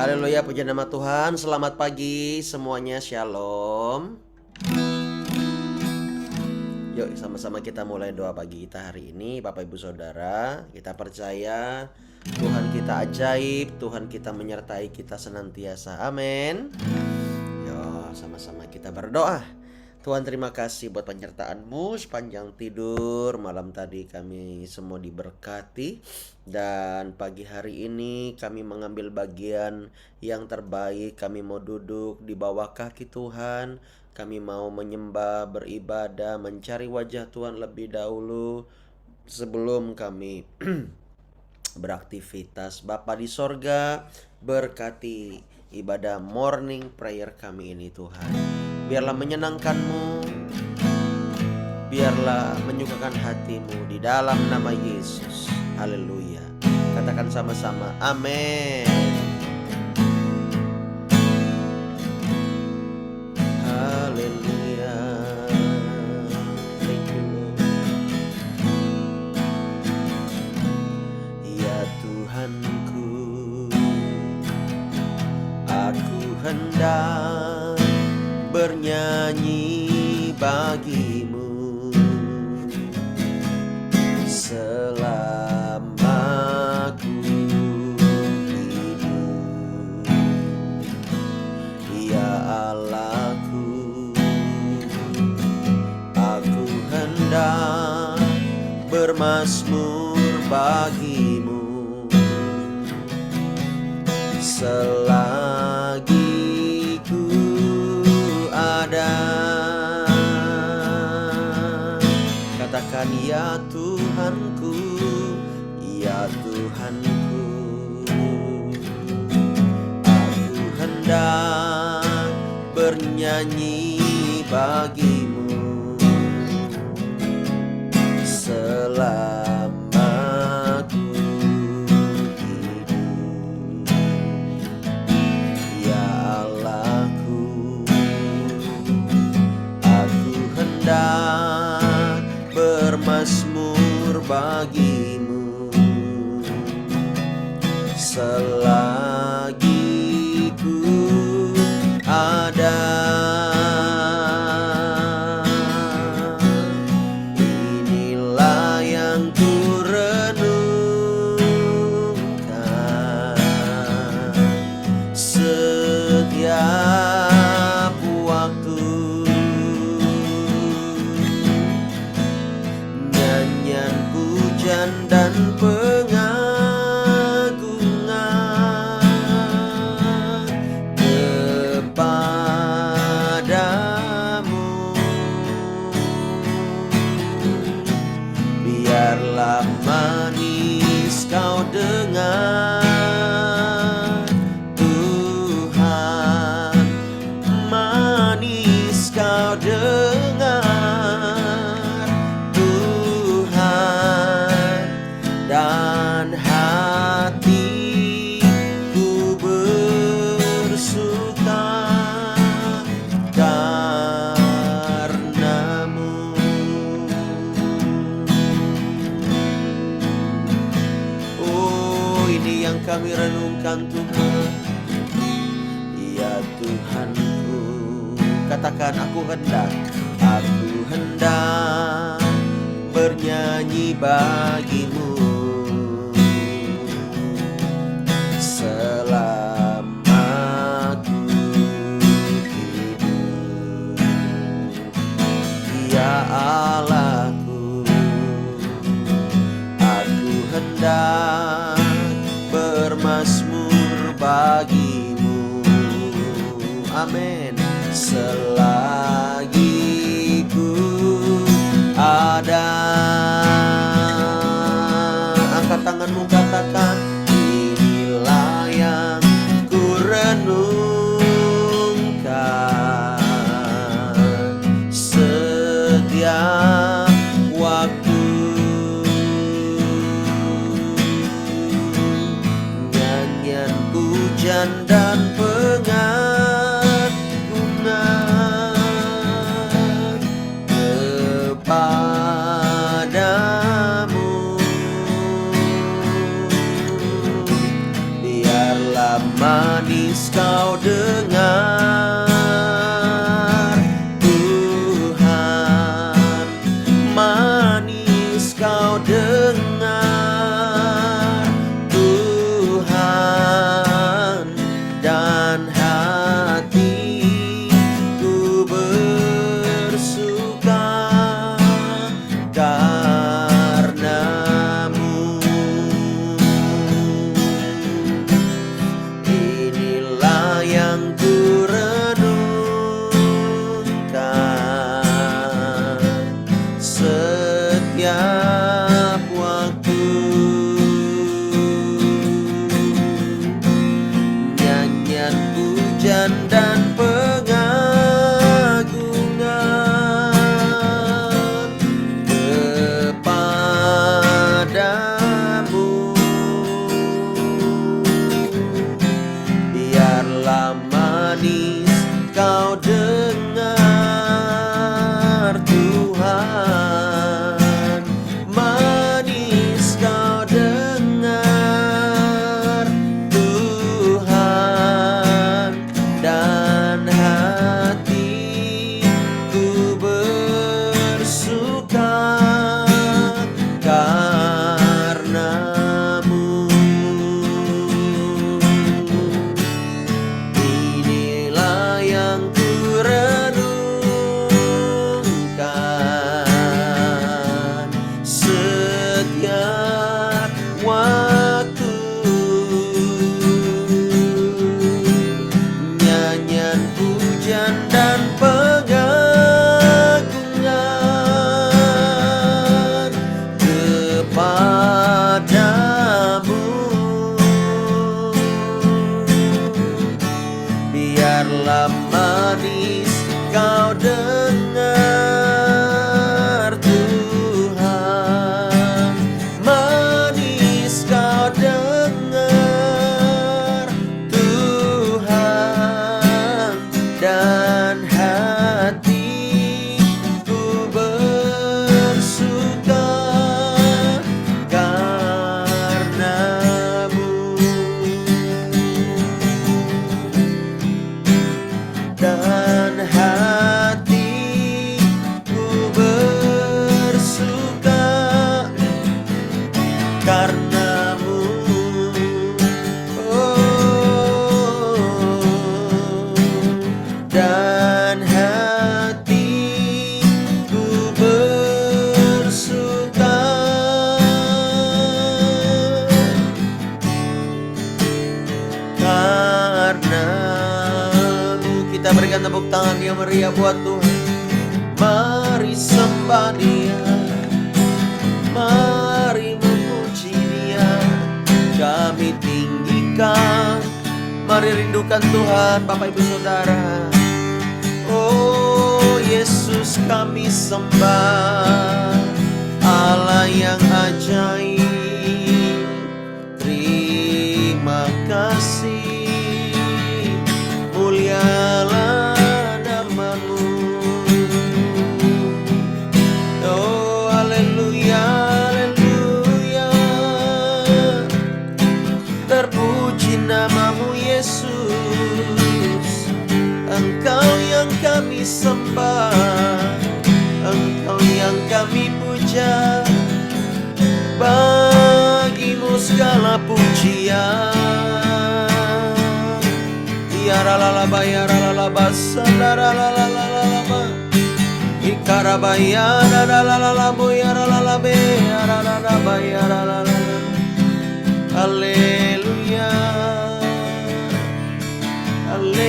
Haleluya, puji nama Tuhan. Selamat pagi semuanya, shalom. Yuk sama-sama kita mulai doa pagi kita hari ini. Bapak Ibu Saudara, kita percaya Tuhan kita ajaib, Tuhan kita menyertai kita senantiasa. Amin. Yuk sama-sama kita berdoa. Tuhan, terima kasih buat penyertaan-Mu sepanjang tidur malam tadi, kami semua diberkati. Dan pagi hari ini kami mengambil bagian yang terbaik. Kami mau duduk di bawah kaki Tuhan. Kami mau menyembah, beribadah, mencari wajah Tuhan lebih dahulu sebelum kami beraktivitas. Bapa di sorga, berkati ibadah morning prayer kami ini Tuhan. Biarlah menyenangkan-Mu, biarlah menyukakan hati-Mu di dalam nama Yesus. Haleluya. Katakan sama-sama, amin. Haleluya. Thank you Lord. Ya Tuhanku, aku hendak bernyanyi bagimu selama ku hidup. Ya Allahku, aku hendak bermazmur bagimu selagi ada. Katakan ya Tuhanku, ya Tuhanku, aku hendak bernyanyi bagimu selama ku hidup. Ya Allahku, hendak bermazmur bagimu selagi ku ada. Inilah yang ku renungkan setiap waktu. Pujian dan pengagungan kepadamu. Biarlah manis kau dengar, Tuhan, manis kau dengar, dan hatiku bersuka karenamu. Oh, ini yang kami renungkan Tuhan. Ya Tuhanku, katakan aku hendak bernyanyi bagimu selama ku hidup. Ya Allahku, aku hendak bermazmur bagimu. Amin. Selagi ku ada. Angkat tanganmu, katakan inilah yang ku renungkan setiap waktu. Nyanyian pujian dan pengagungan kepadamu. Biarlah manis kau dengar, Tuhan, manis kau dengar, Tuhan, dan hatiku bersuka karenamu. Inilah yang ku renungkan setiap waktu. Nyanyian pujian dan pengagungan kepadamu. Biarlah manis kau dengar, Tuhan, manis kau dengar, Tuhan, dan hatiku bersuka karenamu. Inilah yang ku renungkan setiap waktu. Nyanyian pujian dan pengagungan kepadamu. Biarlah manis kau dengar, Tuhan, manis kau dengar, Tuhan, dan hatiku bersuka karenamu. Dan hatiku bersuka karenamu. Dan hatiku bersuka karenamu. Kita berikan tepuk tangan yang meriah buat Tuhan. Mari sembah Dia, mari memuji Dia, kami tinggikan. Mari rindukan Tuhan, Bapak Ibu Saudara. Oh Yesus, kami sembah, Allah yang ajaib. Terima kasih, mulialah namamu. Oh haleluya, haleluya, terpuji namamu Yesus. Engkau yang kami sembah, Engkau yang kami puja, bagimu segala pujian. Ya ralalaba, ya ralalaba, sandaralalalaba, ikarabaya, ralalalabu, ya ralalabe, ya ralalaba, ya ralalala. Haleluya, haleluya.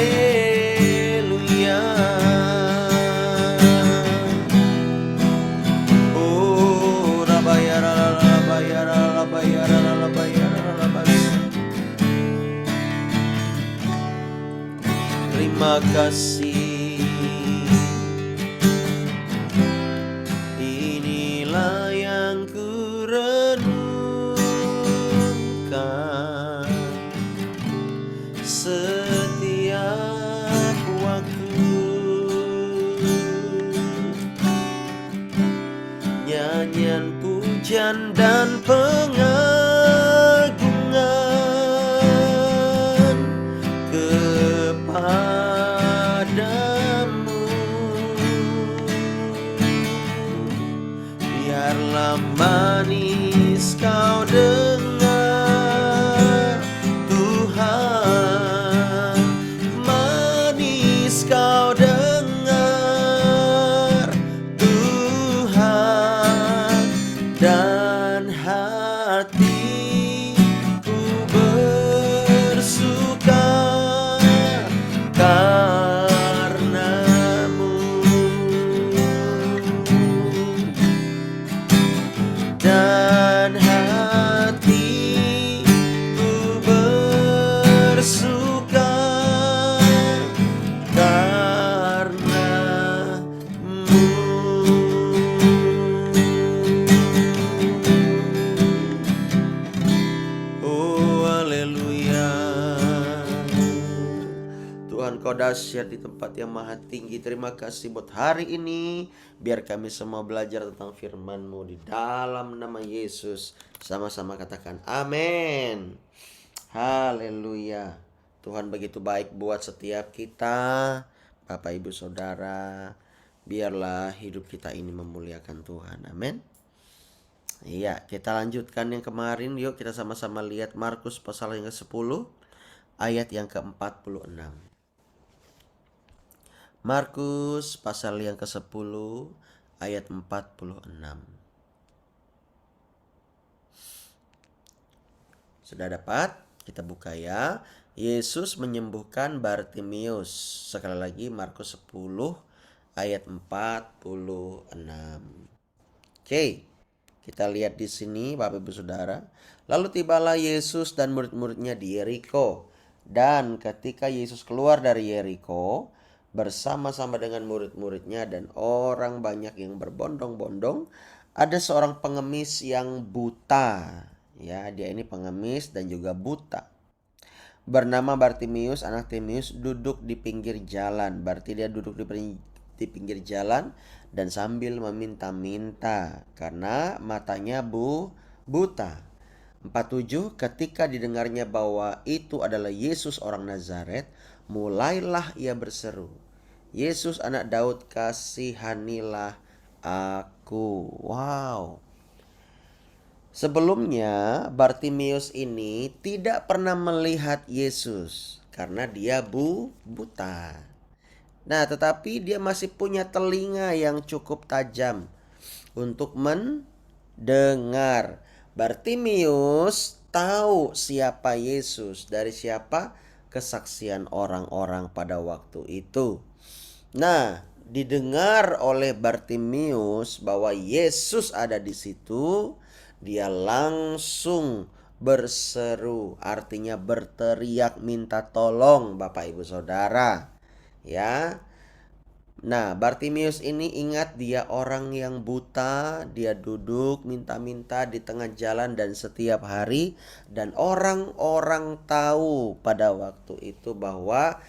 Oh rabaya, ralalaba, ya ralalaba, ya ralalaba, ya ralalaba. Terima kasih. Inilah yang ku renungkan setiap waktu. Nyanyian pujian dan pengagungan Engkau dahsyat di tempat yang maha tinggi. Terima kasih buat hari ini. Biar kami semua belajar tentang firman-Mu di dalam nama Yesus. Sama-sama katakan amin. Haleluya. Tuhan begitu baik buat setiap kita. Bapak, Ibu, Saudara, biarlah hidup kita ini memuliakan Tuhan. Amin. Iya, kita lanjutkan yang kemarin. Yuk kita sama-sama lihat Markus pasal yang ke-10 ayat yang ke-46. Markus pasal yang ke-10 ayat 46. Sudah dapat? Kita buka ya. Yesus menyembuhkan Bartimius. Sekali lagi Markus 10 ayat 46. Oke. Kita lihat di sini Bapak Ibu Saudara. Lalu tibalah Yesus dan murid-muridnya di Yeriko. Dan ketika Yesus keluar dari Yeriko bersama-sama dengan murid-muridnya dan orang banyak yang berbondong-bondong, ada seorang pengemis yang buta. Ya, dia ini pengemis dan juga buta. Bernama Bartimius, anak Timeus, duduk di pinggir jalan. Berarti dia duduk di pinggir jalan dan sambil meminta-minta karena matanya buta. 47. Ketika didengarnya bahwa itu adalah Yesus orang Nazaret, mulailah ia berseru, Yesus anak Daud, kasihanilah aku. Wow. Sebelumnya Bartimius ini tidak pernah melihat Yesus karena dia buta. Nah, tetapi dia masih punya telinga yang cukup tajam untuk mendengar. Bartimius tahu siapa Yesus. Dari siapa? Kesaksian orang-orang pada waktu itu. Nah, didengar oleh Bartimius bahwa Yesus ada di situ, dia langsung berseru, artinya berteriak minta tolong Bapak Ibu Saudara. Ya. Nah, Bartimius ini ingat dia orang yang buta, dia duduk minta-minta di tengah jalan dan setiap hari, dan orang-orang tahu pada waktu itu bahwa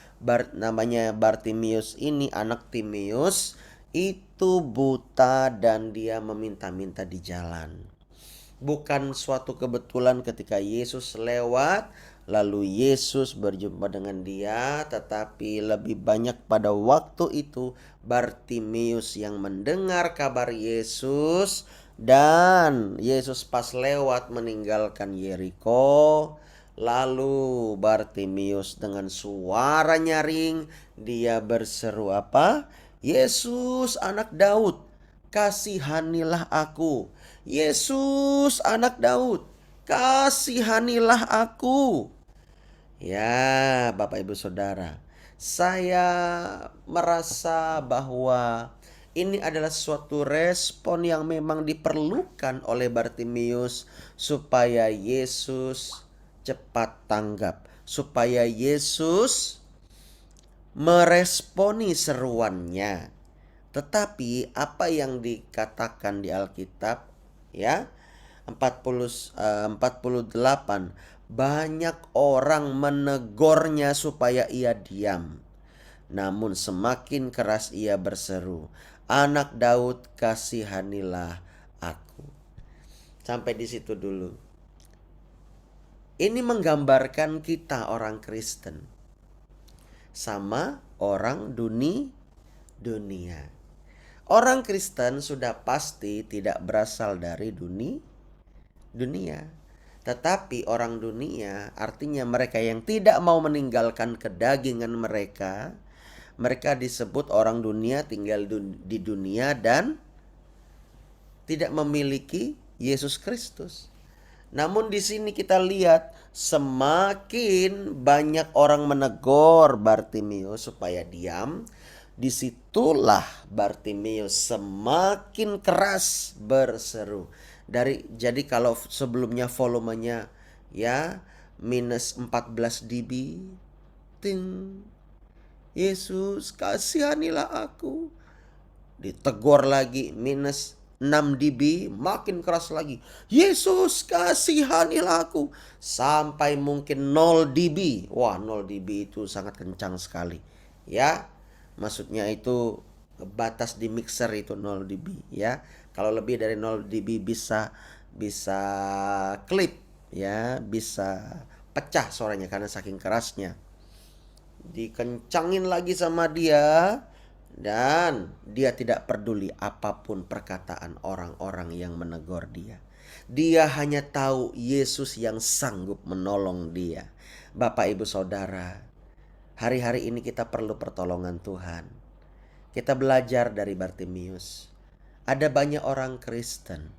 namanya Bartimius ini anak Timeus itu buta dan dia meminta-minta di jalan. Bukan suatu kebetulan ketika Yesus lewat lalu Yesus berjumpa dengan dia, tetapi lebih banyak pada waktu itu Bartimius yang mendengar kabar Yesus, dan Yesus pas lewat meninggalkan Yeriko. Lalu Bartimius dengan suara nyaring dia berseru apa? Yesus anak Daud, kasihanilah aku. Yesus anak Daud, kasihanilah aku. Ya, Bapak Ibu Saudara, saya merasa bahwa ini adalah suatu respon yang memang diperlukan oleh Bartimius supaya Yesus cepat tanggap, supaya Yesus meresponi seruannya. Tetapi apa yang dikatakan di Alkitab ya, 48, banyak orang menegurnya supaya ia diam. Namun semakin keras ia berseru, anak Daud, kasihanilah aku. Sampai di situ dulu. Ini menggambarkan kita orang Kristen sama orang dunia. Orang Kristen sudah pasti tidak berasal dari dunia. Tetapi orang dunia artinya mereka yang tidak mau meninggalkan kedagingan mereka. Mereka disebut orang dunia, tinggal di dunia dan tidak memiliki Yesus Kristus. Namun di sini kita lihat semakin banyak orang menegur Bartimius supaya diam. Disitulah Bartimius semakin keras berseru. Jadi kalau sebelumnya volumenya ya minus 14 dB, ting, Yesus kasihanilah aku. Ditegur lagi minus 6 dB, makin keras lagi, Yesus kasihanilah aku. Sampai mungkin 0 dB. Wah, 0 dB itu sangat kencang sekali. Ya, maksudnya itu batas di mixer itu 0 dB ya. Kalau lebih dari 0 dB bisa klip ya, bisa pecah suaranya karena saking kerasnya. Dikencangin lagi sama dia, dan dia tidak peduli apapun perkataan orang-orang yang menegur dia. Dia hanya tahu Yesus yang sanggup menolong dia. Bapak, Ibu, Saudara, hari-hari ini kita perlu pertolongan Tuhan. Kita belajar dari Bartimius. Ada banyak orang Kristen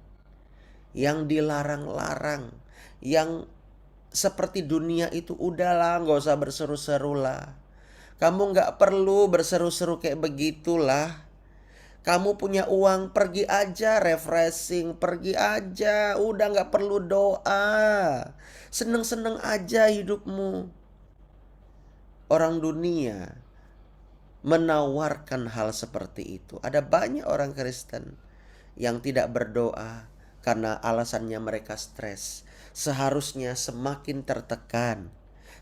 yang dilarang-larang, yang seperti dunia itu, udahlah gak usah berseru-seru lah. Kamu gak perlu berseru-seru kayak begitulah. Kamu punya uang, pergi aja refreshing, pergi aja, udah gak perlu doa. Seneng-seneng aja hidupmu. Orang dunia menawarkan hal seperti itu. Ada banyak orang Kristen yang tidak berdoa karena alasannya mereka stres. Seharusnya semakin tertekan.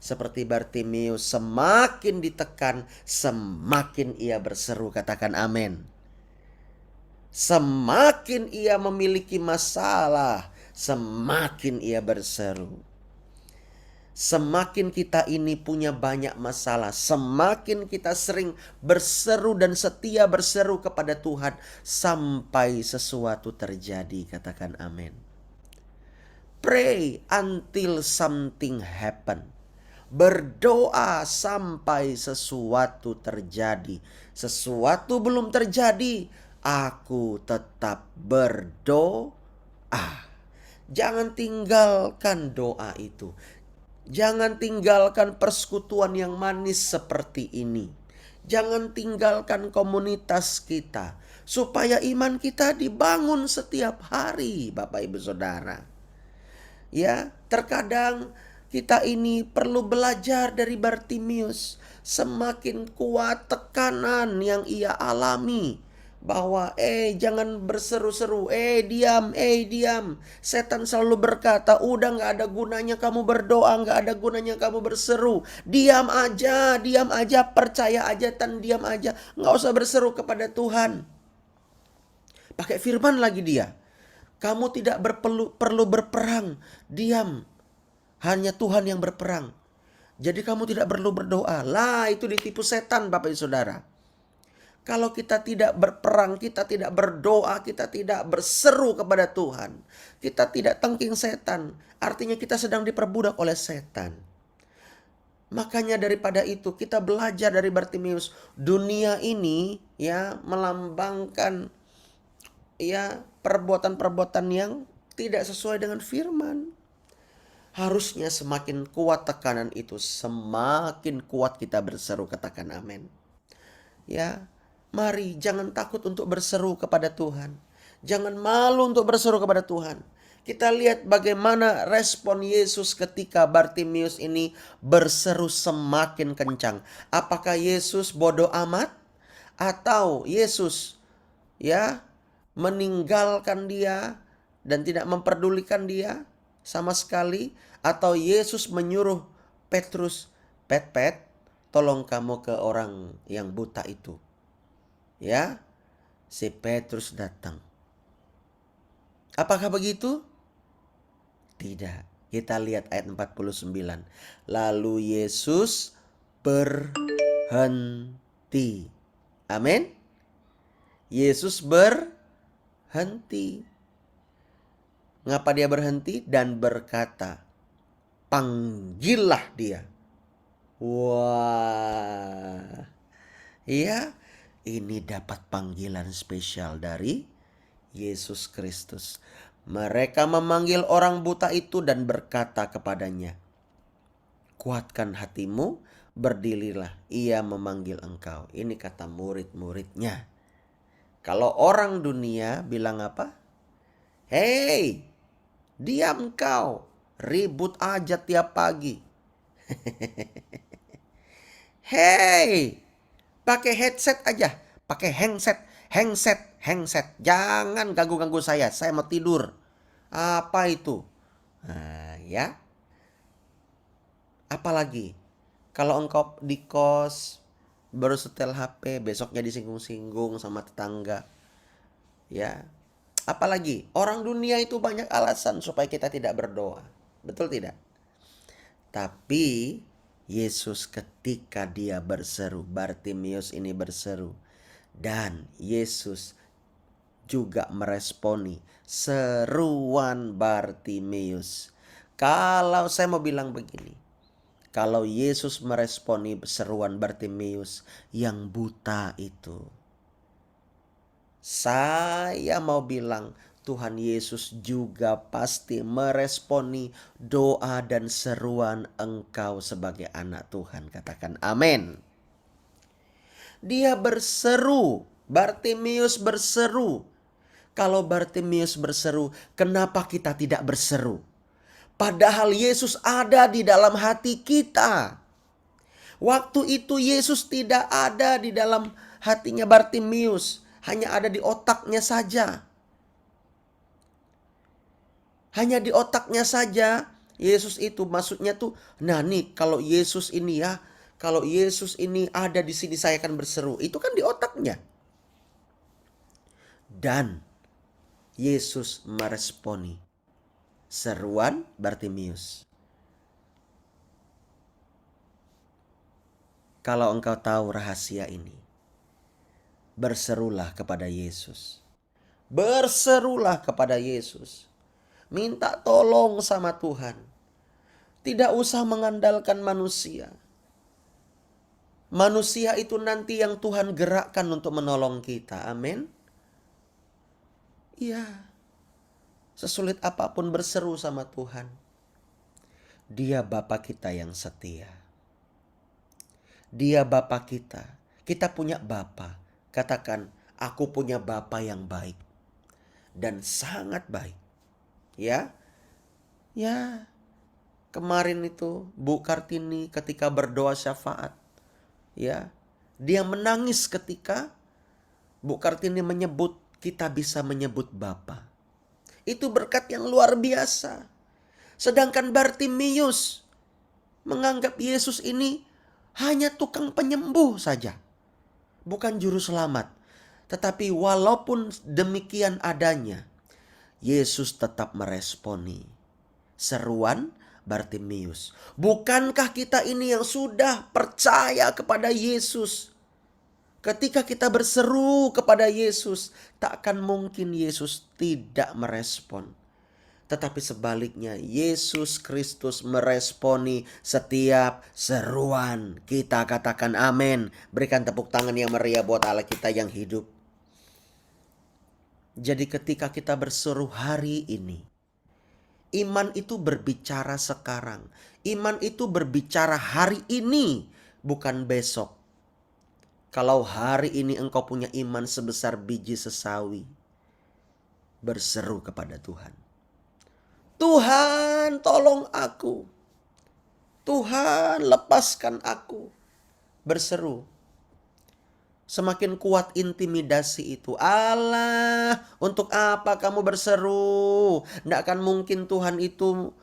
Seperti Bartimius, semakin ditekan, semakin ia berseru. Katakan amin. Semakin ia memiliki masalah, semakin ia berseru. Semakin kita ini punya banyak masalah, semakin kita sering berseru dan setia berseru kepada Tuhan sampai sesuatu terjadi. Katakan amin. Pray until something happen. Berdoa sampai sesuatu terjadi. Sesuatu belum terjadi, aku tetap berdoa. Jangan tinggalkan doa itu. Jangan tinggalkan persekutuan yang manis seperti ini. Jangan tinggalkan komunitas kita, supaya iman kita dibangun setiap hari, Bapak Ibu Saudara. Ya, terkadang kita ini perlu belajar dari Bartimius. Semakin kuat tekanan yang ia alami, bahwa jangan berseru-seru, diam. Setan selalu berkata, udah gak ada gunanya kamu berdoa, gak ada gunanya kamu berseru. Diam aja, percaya aja dan diam aja. Gak usah berseru kepada Tuhan. Pakai firman lagi dia, kamu tidak perlu berperang, diam. Hanya Tuhan yang berperang. Jadi kamu tidak perlu berdoa. Lah, itu ditipu setan, Bapak Ibu Saudara. Kalau kita tidak berperang, kita tidak berdoa, kita tidak berseru kepada Tuhan, kita tidak tengking setan, artinya kita sedang diperbudak oleh setan. Makanya daripada itu kita belajar dari Bartimius. Dunia ini ya melambangkan ya perbuatan-perbuatan yang tidak sesuai dengan firman. Harusnya semakin kuat tekanan itu, semakin kuat kita berseru. Katakan amin. Ya, mari jangan takut untuk berseru kepada Tuhan. Jangan malu untuk berseru kepada Tuhan. Kita lihat bagaimana respon Yesus ketika Bartimius ini berseru semakin kencang. Apakah Yesus bodoh amat? Atau Yesus ya meninggalkan dia dan tidak memperdulikan dia sama sekali? Atau Yesus menyuruh Petrus, Pet, tolong kamu ke orang yang buta itu. Ya, si Petrus datang. Apakah begitu? Tidak. Kita lihat ayat 49. Lalu Yesus berhenti. Amin. Yesus berhenti. Ngapa dia berhenti? Dan berkata, panggillah dia. Wah. Ya, ini dapat panggilan spesial dari Yesus Kristus. Mereka memanggil orang buta itu dan berkata kepadanya, kuatkan hatimu, berdirilah, ia memanggil engkau. Ini kata murid-muridnya. Kalau orang dunia bilang apa? Hei, diam kau, ribut aja tiap pagi. Hei, pakai headset aja, pakai handset. Jangan ganggu-ganggu saya mau tidur. Apa itu? Nah, ya. Apalagi kalau engkau di kos, baru setel HP, besoknya disinggung-singgung sama tetangga. Ya, apalagi orang dunia itu banyak alasan supaya kita tidak berdoa. Betul tidak? Tapi Yesus ketika dia berseru, Bartimius ini berseru, dan Yesus juga meresponi seruan Bartimius. Kalau saya mau bilang begini, kalau Yesus meresponi seruan Bartimius yang buta itu, saya mau bilang Tuhan Yesus juga pasti meresponi doa dan seruan engkau sebagai anak Tuhan. Katakan amin. Dia berseru, Bartimius berseru. Kalau Bartimius berseru, kenapa kita tidak berseru? Padahal Yesus ada di dalam hati kita. Waktu itu Yesus tidak ada di dalam hatinya Bartimius, hanya ada di otaknya saja. Hanya di otaknya saja Yesus itu, maksudnya tuh, nah nih kalau Yesus ini ya, kalau Yesus ini ada di sini saya akan berseru. Itu kan di otaknya. Dan Yesus meresponi seruan Bartimius. Kalau engkau tahu rahasia ini, berserulah kepada Yesus. Berserulah kepada Yesus. Minta tolong sama Tuhan. Tidak usah mengandalkan manusia. Manusia itu nanti yang Tuhan gerakkan untuk menolong kita. Amin. Iya. Sesulit apapun berseru sama Tuhan. Dia Bapa kita yang setia. Dia Bapa kita. Kita punya Bapa. Katakan, aku punya Bapa yang baik. Dan sangat baik. Ya. Ya. Kemarin itu Bu Kartini ketika berdoa syafaat. Ya. Dia menangis ketika Bu Kartini menyebut, kita bisa menyebut Bapa. Itu berkat yang luar biasa. Sedangkan Bartimius menganggap Yesus ini hanya tukang penyembuh saja. Bukan juru selamat. Tetapi walaupun demikian adanya, Yesus tetap meresponi seruan Bartimius. Bukankah kita ini yang sudah percaya kepada Yesus? Ketika kita berseru kepada Yesus, takkan mungkin Yesus tidak merespon. Tetapi sebaliknya, Yesus Kristus meresponi setiap seruan. Kita katakan amin. Berikan tepuk tangan yang meriah buat Allah kita yang hidup. Jadi ketika kita berseru hari ini, iman itu berbicara sekarang. Iman itu berbicara hari ini, bukan besok. Kalau hari ini engkau punya iman sebesar biji sesawi, berseru kepada Tuhan. Tuhan, tolong aku. Tuhan, lepaskan aku. Berseru. Semakin kuat intimidasi itu. Allah, untuk apa kamu berseru? Tidak akan mungkin Tuhan itu,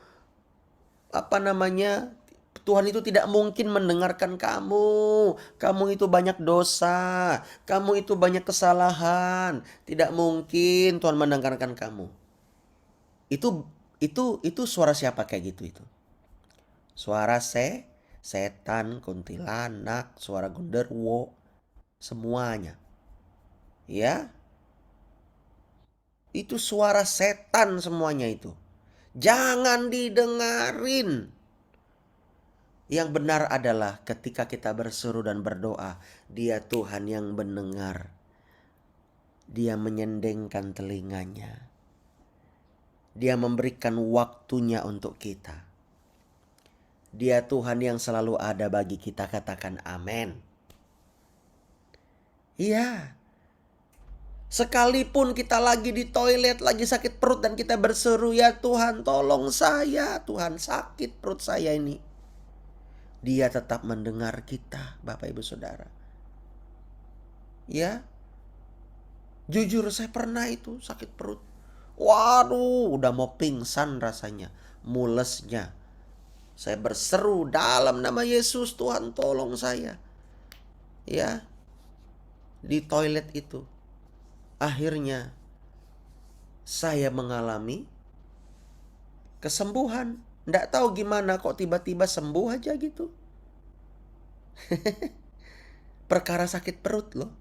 Tuhan itu tidak mungkin mendengarkan kamu. Kamu itu banyak dosa. Kamu itu banyak kesalahan. Tidak mungkin Tuhan mendengarkan kamu. Itu suara siapa kayak gitu itu? Suara setan, kuntilanak, suara genderuwo, semuanya. Ya. Itu suara setan semuanya itu. Jangan didengarin. Yang benar adalah ketika kita berseru dan berdoa, Dia Tuhan yang mendengar. Dia menyendengkan telinganya. Dia memberikan waktunya untuk kita. Dia Tuhan yang selalu ada bagi kita. Katakan amin. Iya. Sekalipun kita lagi di toilet, lagi sakit perut dan kita berseru, ya Tuhan tolong saya. Tuhan sakit perut saya ini. Dia tetap mendengar kita, Bapak Ibu Saudara. Ya. Jujur saya pernah itu sakit perut. Waduh, udah mau pingsan rasanya. Mulesnya. Saya berseru dalam nama Yesus, Tuhan tolong saya. ya, di toilet itu. Akhirnya saya mengalami kesembuhan. Nggak tahu gimana kok tiba-tiba sembuh aja gitu. Perkara sakit perut loh.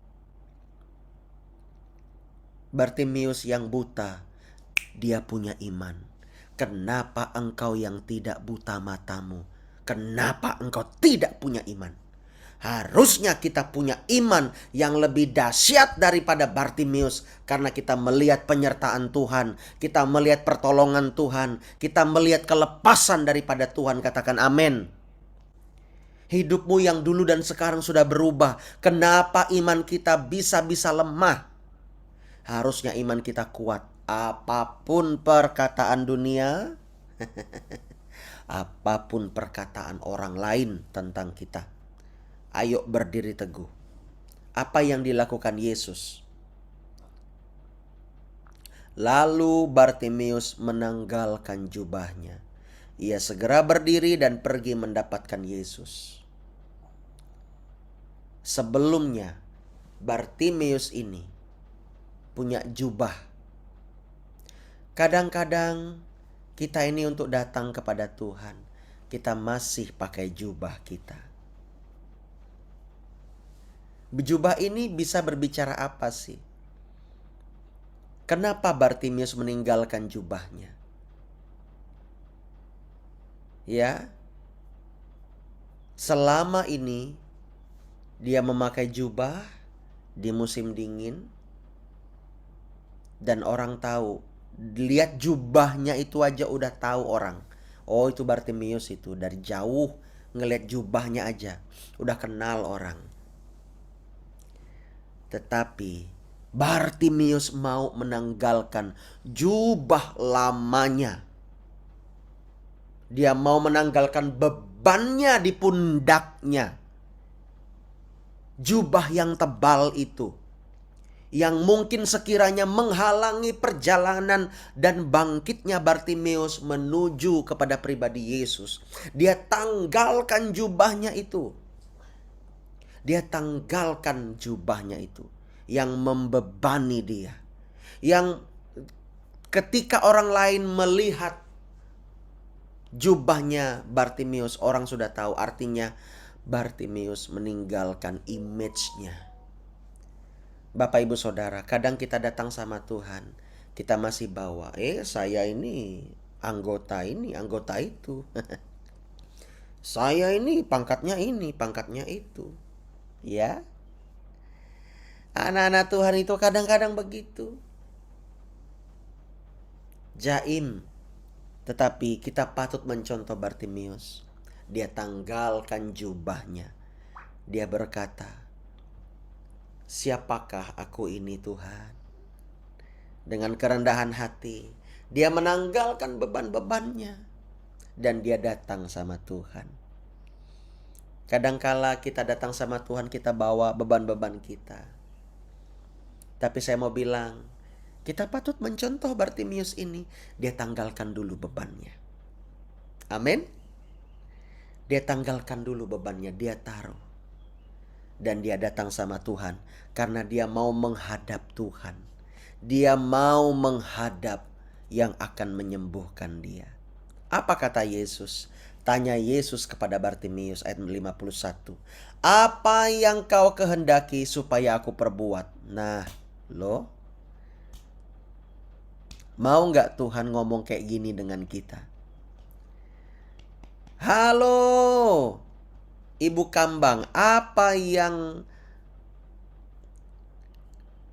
Bartimius yang buta, dia punya iman. Kenapa engkau yang tidak buta matamu? Kenapa engkau tidak punya iman? Harusnya kita punya iman yang lebih dahsyat daripada Bartimius. Karena kita melihat penyertaan Tuhan. Kita melihat pertolongan Tuhan. Kita melihat kelepasan daripada Tuhan. Katakan amin. Hidupmu yang dulu dan sekarang sudah berubah. Kenapa iman kita bisa-bisa lemah? Harusnya iman kita kuat. Apapun perkataan dunia, apapun perkataan orang lain tentang kita, ayo berdiri teguh. Apa yang dilakukan Yesus? Lalu Bartimius menanggalkan jubahnya. Ia segera berdiri dan pergi mendapatkan Yesus. Sebelumnya, Bartimius ini punya jubah. Kadang-kadang kita ini untuk datang kepada Tuhan, kita masih pakai jubah kita. Jubah ini bisa berbicara apa sih? Kenapa Bartimius meninggalkan jubahnya? Ya, selama ini dia memakai jubah di musim dingin. Dan orang tahu, lihat jubahnya itu aja udah tahu orang. Oh, itu Bartimius itu, dari jauh ngelihat jubahnya aja udah kenal orang. Tetapi Bartimius mau menanggalkan jubah lamanya. Dia mau menanggalkan bebannya di pundaknya. Jubah yang tebal itu, yang mungkin sekiranya menghalangi perjalanan dan bangkitnya Bartimius menuju kepada pribadi Yesus. Dia tanggalkan jubahnya itu. Dia tanggalkan jubahnya itu yang membebani dia. Yang ketika orang lain melihat jubahnya Bartimius, orang sudah tahu artinya Bartimius meninggalkan image-nya. Bapak ibu saudara, kadang kita datang sama Tuhan, kita masih bawa, saya ini, anggota itu. Saya ini, pangkatnya itu. Ya. Anak-anak Tuhan itu kadang-kadang begitu. Jaim. Tetapi kita patut mencontoh Bartimius. Dia tanggalkan jubahnya. Dia berkata, siapakah aku ini Tuhan? Dengan kerendahan hati, dia menanggalkan beban-bebannya. Dan dia datang sama Tuhan. Kadangkala kita datang sama Tuhan, kita bawa beban-beban kita. Tapi saya mau bilang, kita patut mencontoh Bartimius ini. Dia tanggalkan dulu bebannya. Amin. Dia tanggalkan dulu bebannya, dia taruh. Dan dia datang sama Tuhan karena dia mau menghadap Tuhan. Dia mau menghadap yang akan menyembuhkan dia. Apa kata Yesus? Tanya Yesus kepada Bartimius ayat 51. Apa yang kau kehendaki supaya aku perbuat? Nah, loh. Mau gak Tuhan ngomong kayak gini dengan kita? Halo, Ibu Kambang, apa yang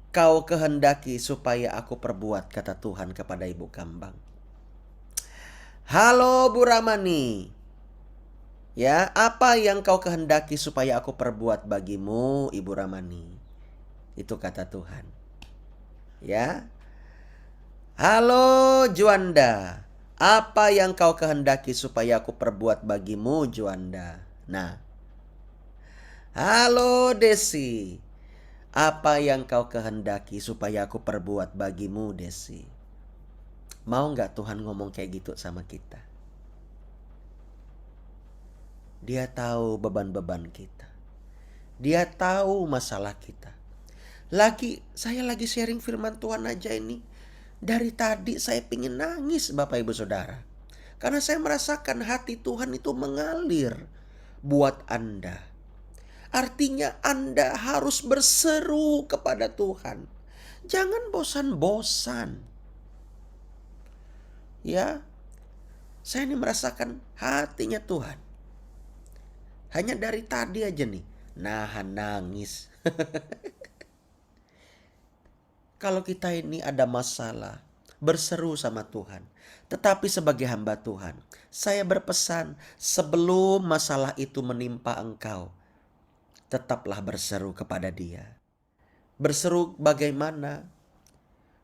kau kehendaki supaya aku perbuat, kata Tuhan kepada Ibu Kambang. Halo Bu Ramani, ya, apa yang kau kehendaki supaya aku perbuat bagimu, Ibu Ramani? Itu kata Tuhan. Ya. Halo Juanda, apa yang kau kehendaki supaya aku perbuat bagimu, Juanda? Nah. Halo Desi, apa yang kau kehendaki supaya aku perbuat bagimu, Desi? Mau gak Tuhan ngomong kayak gitu sama kita? Dia tahu beban-beban kita. Dia tahu masalah kita. Saya lagi sharing firman Tuhan aja ini. Dari tadi saya pingin nangis Bapak Ibu Saudara. Karena saya merasakan hati Tuhan itu mengalir buat Anda. Artinya Anda harus berseru kepada Tuhan. Jangan bosan-bosan. Ya, saya ini merasakan hatinya Tuhan. Hanya dari tadi aja nih, nahan nangis. Kalau kita ini ada masalah, berseru sama Tuhan. Tetapi sebagai hamba Tuhan, saya berpesan sebelum masalah itu menimpa engkau, tetaplah berseru kepada Dia. Berseru bagaimana?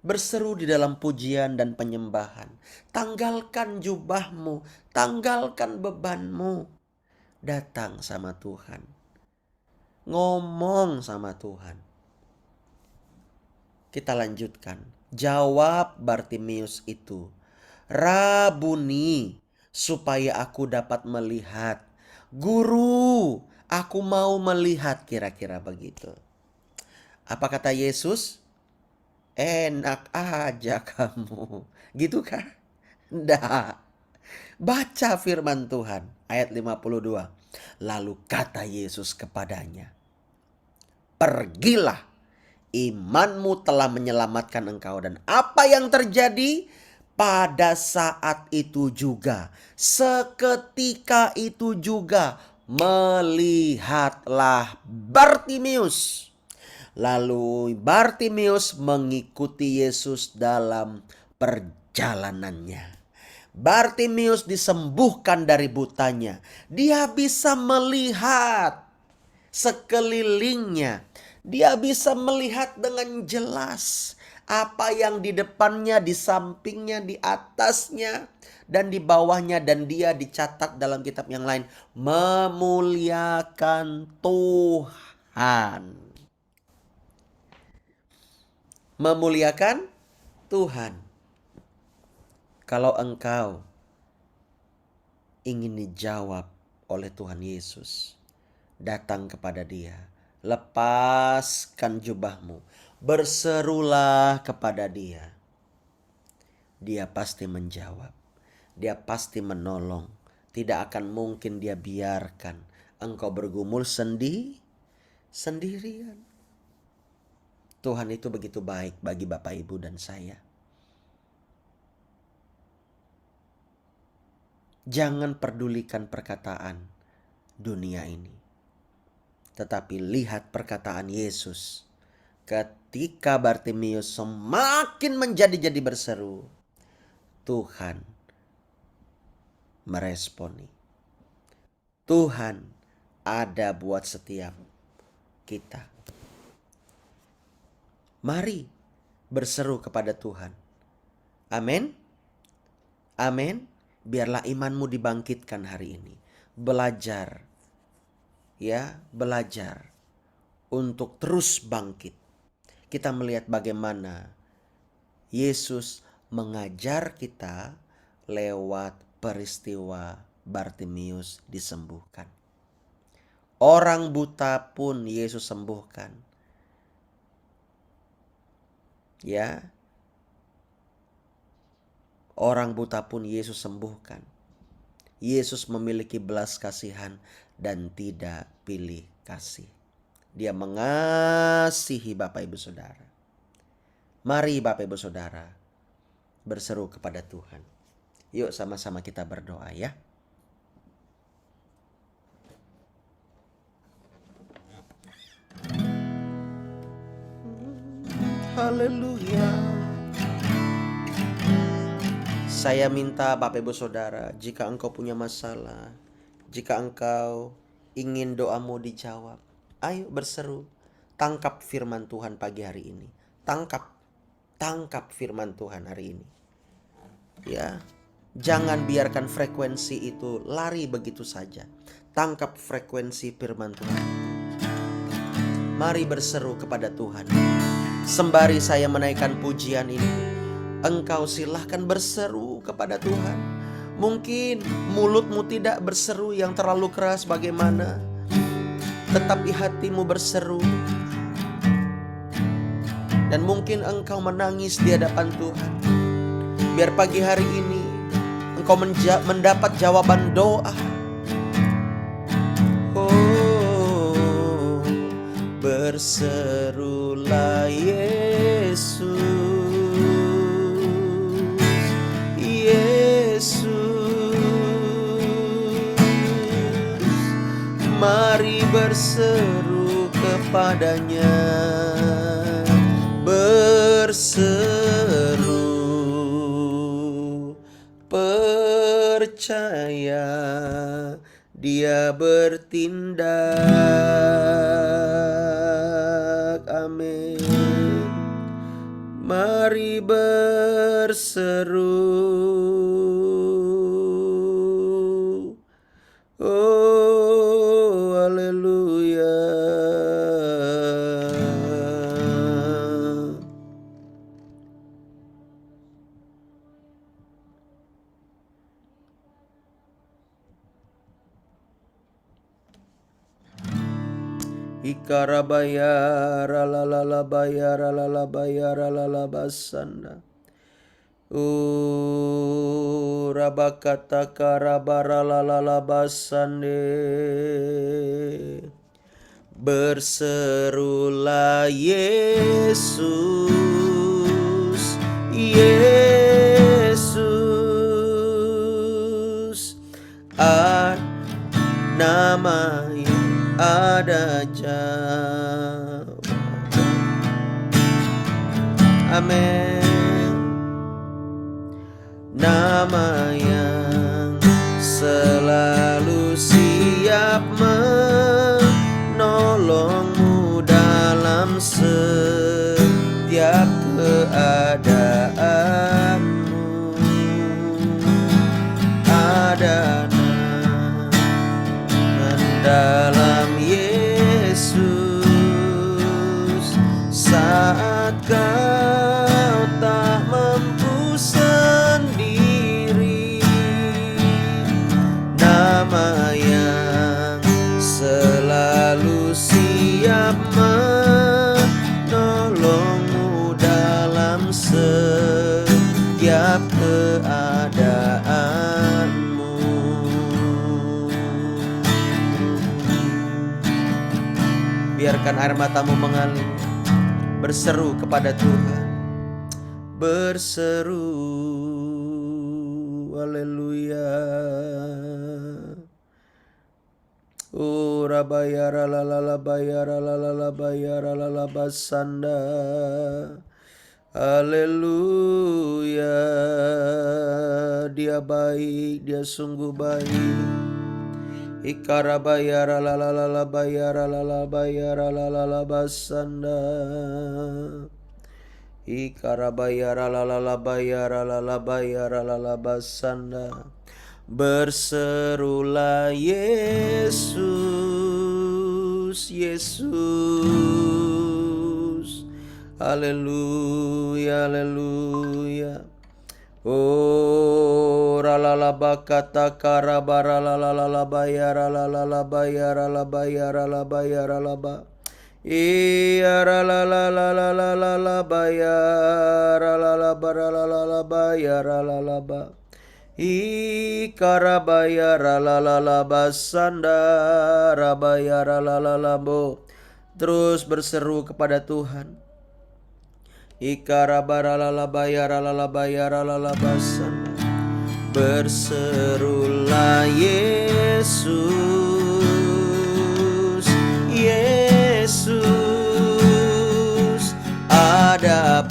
Berseru di dalam pujian dan penyembahan. Tanggalkan jubahmu, tanggalkan bebanmu. Datang sama Tuhan. Ngomong sama Tuhan. Kita lanjutkan. Jawab Bartimeus itu, Rabuni, supaya aku dapat melihat. Guru, aku mau melihat, kira-kira begitu. Apa kata Yesus? Enak aja kamu. Gitu kah? Nggak. Baca firman Tuhan ayat 52. Lalu kata Yesus kepadanya, pergilah, imanmu telah menyelamatkan engkau. Dan apa yang terjadi? Pada saat itu juga, seketika itu juga, melihatlah Bartimeus. Lalu Bartimeus mengikuti Yesus dalam perjalanannya. Bartimeus disembuhkan dari butanya. Dia bisa melihat sekelilingnya. Dia bisa melihat dengan jelas apa yang di depannya, di sampingnya, di atasnya, dan di bawahnya. Dan dia dicatat dalam kitab yang lain, memuliakan Tuhan. Memuliakan Tuhan. Kalau engkau ingin dijawab oleh Tuhan Yesus, datang kepada Dia. Lepaskan jubahmu. Berserulah kepada Dia. Dia pasti menjawab. Dia pasti menolong. Tidak akan mungkin Dia biarkan engkau bergumul sendirian. Tuhan itu begitu baik bagi Bapak Ibu dan saya. Jangan pedulikan perkataan dunia ini. Tetapi lihat perkataan Yesus. Ketika Bartimeus semakin menjadi-jadi berseru, Tuhan meresponi. Tuhan ada buat setiap kita. Mari berseru kepada Tuhan. Amin. Amin. Biarlah imanmu dibangkitkan hari ini. Belajar. Ya, belajar untuk terus bangkit. Kita melihat bagaimana Yesus mengajar kita lewat peristiwa Bartimeus disembuhkan. Orang buta pun Yesus sembuhkan. Ya. Orang buta pun Yesus sembuhkan. Yesus memiliki belas kasihan dan tidak pilih kasih. Dia mengasihi Bapak Ibu Saudara. Mari Bapak Ibu Saudara berseru kepada Tuhan. Yuk sama-sama kita berdoa ya. Haleluya. Saya minta Bapak Ibu Saudara, jika engkau punya masalah, jika engkau ingin doamu dijawab, ayo berseru. Tangkap firman Tuhan pagi hari ini. Tangkap firman Tuhan hari ini. Ya, jangan biarkan frekuensi itu lari begitu saja. Tangkap frekuensi firman Tuhan. Mari berseru kepada Tuhan. Sembari saya menaikkan pujian ini, engkau silahkan berseru kepada Tuhan. Mungkin mulutmu tidak berseru yang terlalu keras bagaimana. tetapi hatimu berseru. Dan mungkin engkau menangis di hadapan Tuhan. Biar pagi hari ini engkau mendapat jawaban doa. Oh, berserulah Yesus, Yesus. Mari berseru kepadanya, berseru, percaya Dia bertindak. Amin. Mari berseru. Oh, haleluya. Ikarabaya ralala bayara lala bayara lala basanda. Rabakata karabara lala basande. Berserulah Yesus, Yesus. Nama yang ada jawaban. Amin. Nama yang selalu siap menolongmu dalam setiap keadaanmu. Ada dalam Yesus saat kau tak mampu sendiri. Nama yang selalu siap menolongmu dalam setiap keadaanmu. Biarkan air matamu mengalir. Berseru kepada Tuhan. Berseru. Haleluya. Rabayara lalala bayara lalala bayara lalala basanda. Haleluya. Dia baik, Dia sungguh baik. Ikarabayara lalala bayara lalala bayara lalala basanda. Ikarabayara lalala bayara lalala bayara lalala basanda. Berserulah Yesus, Yesus. Haleluya, haleluya. Oh, ralala bakata karabara lalala bayara lalala bayara la bayara la bayara la ba. Iya ralala lalala bayara lalala bara lalala bayara lalala ba. Ikarabayara lalala basanda rabayara lalala bo. Terus berseru kepada Tuhan. Ikarabara lala bayara lala bayara lala basanda. Berserulah Yesus, Yesus. Ada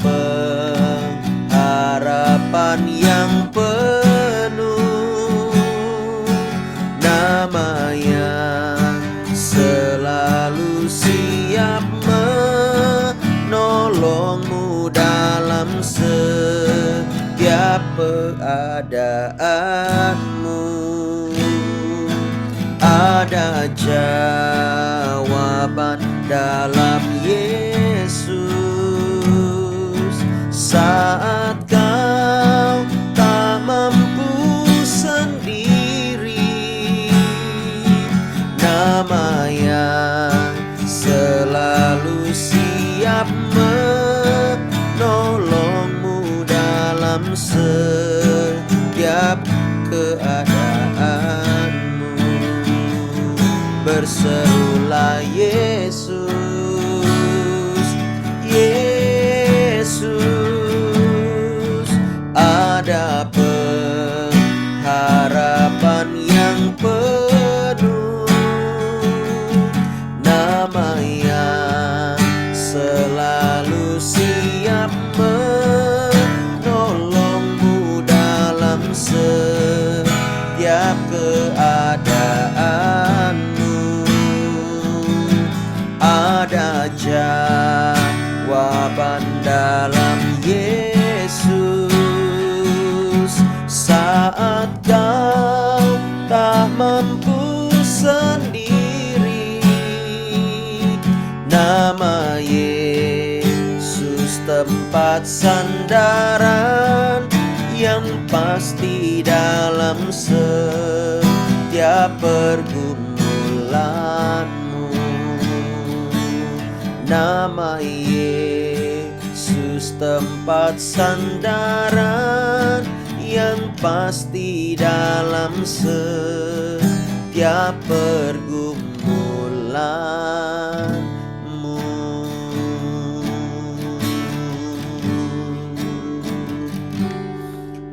pengharapan yang penuh. Nama yang selalu siap menolongmu dalam setiap keadaanmu. Ada jawaban dalam Yesus saat kau tak mampu sendiri. Nama yang berserulah Yesus, Yesus. Ada pengharapan yang penuh, nama yang selalu siap menolongmu dalam setiap keadaanmu. Ada jawaban dalam Yesus saat kau tak mampu sendiri. Nama Yesus tempat sandaran yang pasti dalam setiap pergumulanmu. Nama Yesus tempat sandaran yang pasti dalam setiap pergumulanmu.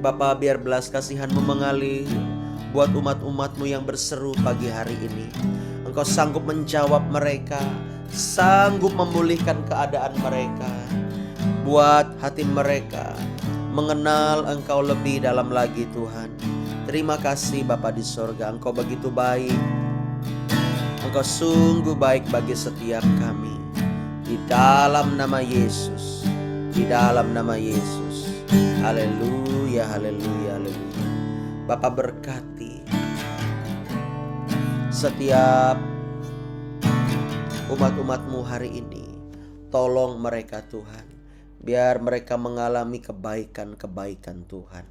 Bapa, biar belas kasihan-Mu mengalir buat umat-umat-Mu yang berseru pagi hari ini. Engkau sanggup menjawab mereka, sanggup memulihkan keadaan mereka, buat hati mereka mengenal Engkau lebih dalam lagi Tuhan. Terima kasih Bapa di sorga, Engkau begitu baik. Engkau sungguh baik bagi setiap kami. Di dalam nama Yesus, di dalam nama Yesus. Haleluya, haleluya, haleluya. Bapa berkati setiap umat-umat-Mu hari ini. Tolong mereka Tuhan, biar mereka mengalami kebaikan-kebaikan Tuhan.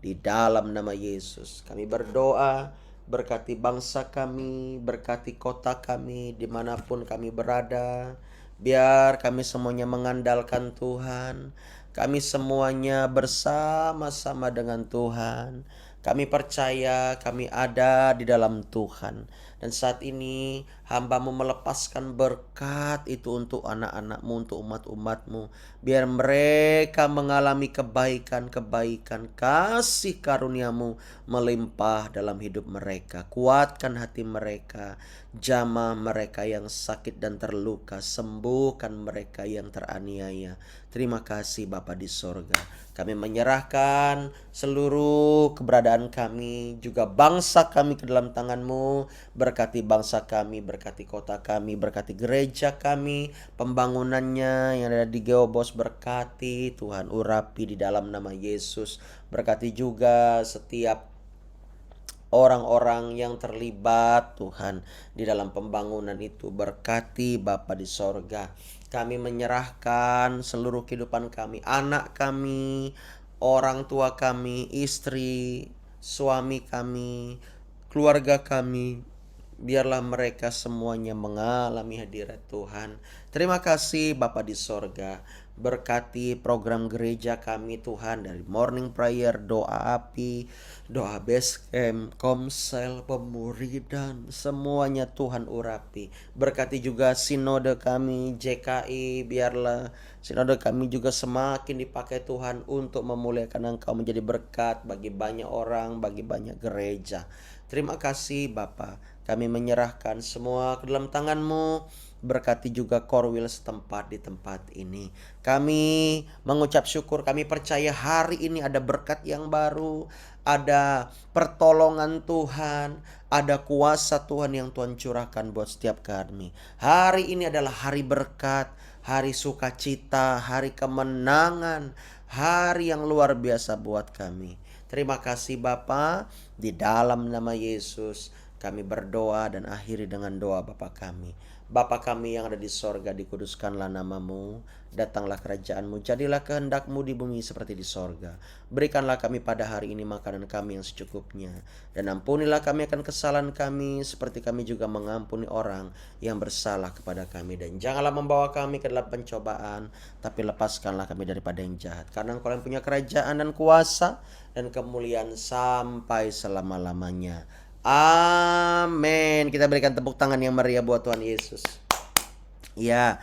Di dalam nama Yesus kami berdoa, berkati bangsa kami, berkati kota kami, dimanapun kami berada. Biar kami semuanya mengandalkan Tuhan, kami semuanya bersama-sama dengan Tuhan. Kami percaya kami ada di dalam Tuhan. Dan saat ini hamba-Mu melepaskan berkat itu untuk anak-anak-Mu, untuk umat-umat-Mu. Biar mereka mengalami kebaikan-kebaikan, kasih karunia-Mu melimpah dalam hidup mereka. Kuatkan hati mereka, jamah mereka yang sakit dan terluka, sembuhkan mereka yang teraniaya. Terima kasih Bapa di sorga. Kami menyerahkan seluruh keberadaan kami, juga bangsa kami ke dalam tangan-Mu. Berkati bangsa kami, berkati kota kami, berkati gereja kami, pembangunannya yang ada di Geobos. Berkati Tuhan, urapi di dalam nama Yesus. Berkati juga setiap orang-orang yang terlibat Tuhan di dalam pembangunan itu. Berkati Bapa di sorga. Kami menyerahkan seluruh kehidupan kami, anak kami, orang tua kami, istri, suami kami, keluarga kami. Biarlah mereka semuanya mengalami hadirat Tuhan. Terima kasih Bapa di sorga. Berkati program gereja kami Tuhan, dari morning prayer, doa api, doa base camp, komsel, pemuridan, semuanya Tuhan urapi. Berkati juga sinode kami JKI, biarlah sinode kami juga semakin dipakai Tuhan untuk memuliakan Engkau, menjadi berkat bagi banyak orang, bagi banyak gereja. Terima kasih Bapa, kami menyerahkan semua ke dalam tangan-Mu. Berkati juga Korwil setempat di tempat ini. Kami mengucap syukur, kami percaya hari ini ada berkat yang baru, ada pertolongan Tuhan, ada kuasa Tuhan yang Tuhan curahkan buat setiap kami. Hari ini adalah hari berkat, hari sukacita, hari kemenangan, hari yang luar biasa buat kami. Terima kasih Bapa, di dalam nama Yesus kami berdoa dan akhiri dengan doa Bapa kami. Bapa kami yang ada di sorga, dikuduskanlah nama-Mu, datanglah kerajaan-Mu, jadilah kehendak-Mu di bumi seperti di sorga. Berikanlah kami pada hari ini makanan kami yang secukupnya, dan ampunilah kami akan kesalahan kami, seperti kami juga mengampuni orang yang bersalah kepada kami. Dan janganlah membawa kami ke dalam pencobaan, tapi lepaskanlah kami daripada yang jahat. Karena Engkau yang punya kerajaan dan kuasa dan kemuliaan sampai selama-lamanya. Amin. Amin. Kita berikan tepuk tangan yang meriah buat Tuhan Yesus. Ya,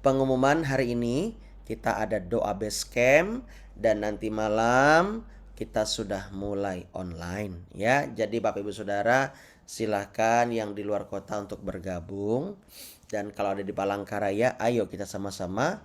pengumuman hari ini kita ada doa base camp dan nanti malam kita sudah mulai online ya. Jadi Bapak Ibu Saudara silahkan yang di luar kota untuk bergabung, dan kalau ada di Palangkaraya ayo kita sama-sama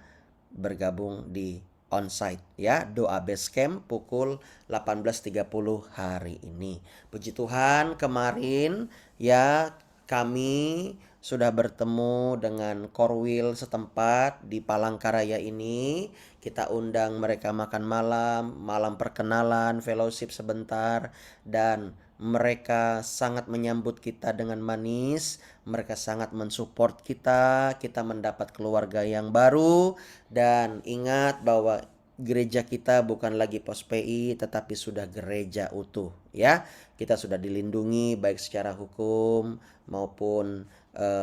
bergabung di onsite ya, doa base camp pukul 18.30 hari ini. Puji Tuhan, kemarin ya kami sudah bertemu dengan Korwil setempat di Palangkaraya ini. Kita undang mereka makan malam, malam perkenalan, fellowship sebentar, dan mereka sangat menyambut kita dengan manis. Mereka sangat mensupport kita. Kita mendapat keluarga yang baru, dan ingat bahwa gereja kita bukan lagi pos PI tetapi sudah gereja utuh ya. Kita sudah dilindungi baik secara hukum maupun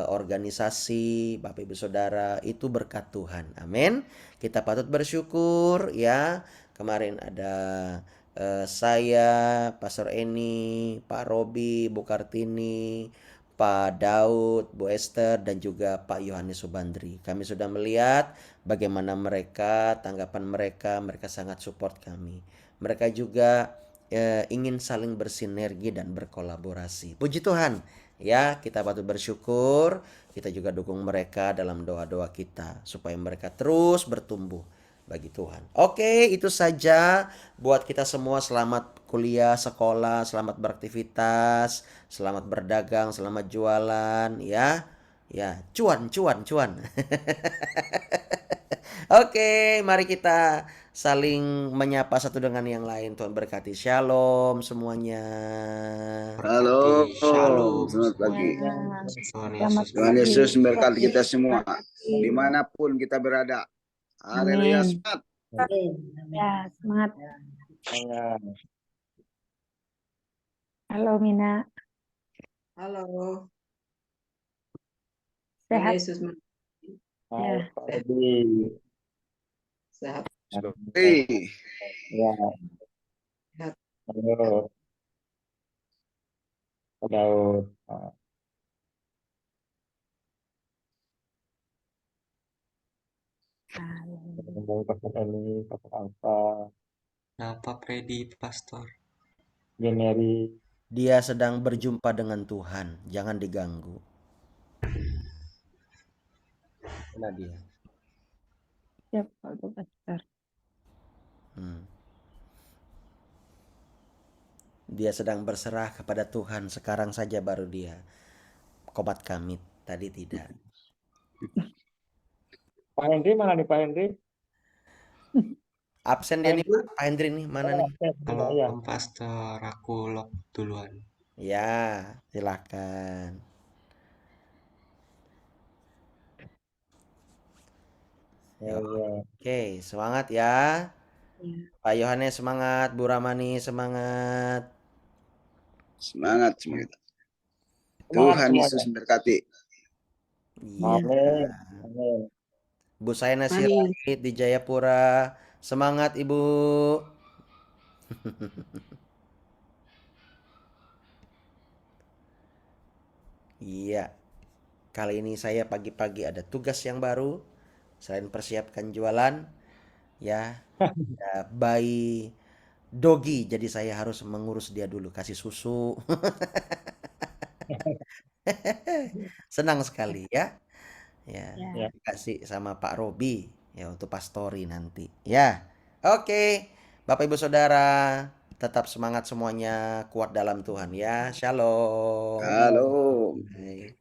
organisasi. Bapak Ibu Saudara, itu berkat Tuhan. Amin. Kita patut bersyukur ya. Kemarin ada saya, Pastor Eni, Pak Robi, Bu Kartini, Pak Daud, Bu Esther, dan juga Pak Yohanes Subandri. Kami sudah melihat bagaimana mereka, tanggapan mereka, mereka sangat support kami. Mereka juga ingin saling bersinergi dan berkolaborasi. Puji Tuhan, ya kita patut bersyukur. Kita juga dukung mereka dalam doa-doa kita supaya mereka terus bertumbuh bagi Tuhan. Oke, itu saja buat kita semua. Selamat kuliah, sekolah, selamat beraktivitas, selamat berdagang, selamat jualan ya. Ya, cuan, cuan, cuan. Oke, mari kita saling menyapa satu dengan yang lain. Tuhan berkati. Shalom semuanya. Halo, Shalom. selamat pagi. Tuhan Selamat Yesus Tuhan pagi. Yesus memberkati kita semua, dimanapun kita berada. Haleluya, Amin. semangat. Ya, semangat. Tuhan. Halo Mina, Halo, Tuhan sehat? Yesus Ya. Pak Edi. sehat. Hei, Ya. Sehat. Halo. Pak Daud. Ketemu Pastor Eli, Pastor Alfa, Pak Freddy, Pastor. Generi. Dia sedang berjumpa dengan Tuhan, jangan diganggu. Mana dia? Siap, Pak Pastor. Dia sedang berserah kepada Tuhan. Sekarang saja baru dia komat kami, tadi tidak. Pak Hendri mana nih Pak Hendri? Absen dia nih Pak Hendri nih, mana nih? Kalau Ya. Pastor, aku lock duluan. Ya, silakan. Ya. Oke, semangat ya. Pak Yohanes semangat, Bu Ramani semangat. semangat semua kita. Semangat Tuhan semuanya. Yesus memberkati. Iya. Amin. Amin. Bu Saina Sirait di Jayapura. Semangat Ibu. Iya. Kali ini saya pagi-pagi ada tugas yang baru. Selain persiapkan jualan, ya, bayi dogi. Jadi saya harus mengurus dia dulu, kasih susu. Senang sekali ya. Ya, Ya. dikasih sama Pak Robi ya untuk pastori nanti. Ya. Oke. Bapak Ibu Saudara, tetap semangat semuanya, kuat dalam Tuhan ya. Shalom. Halo. Bye.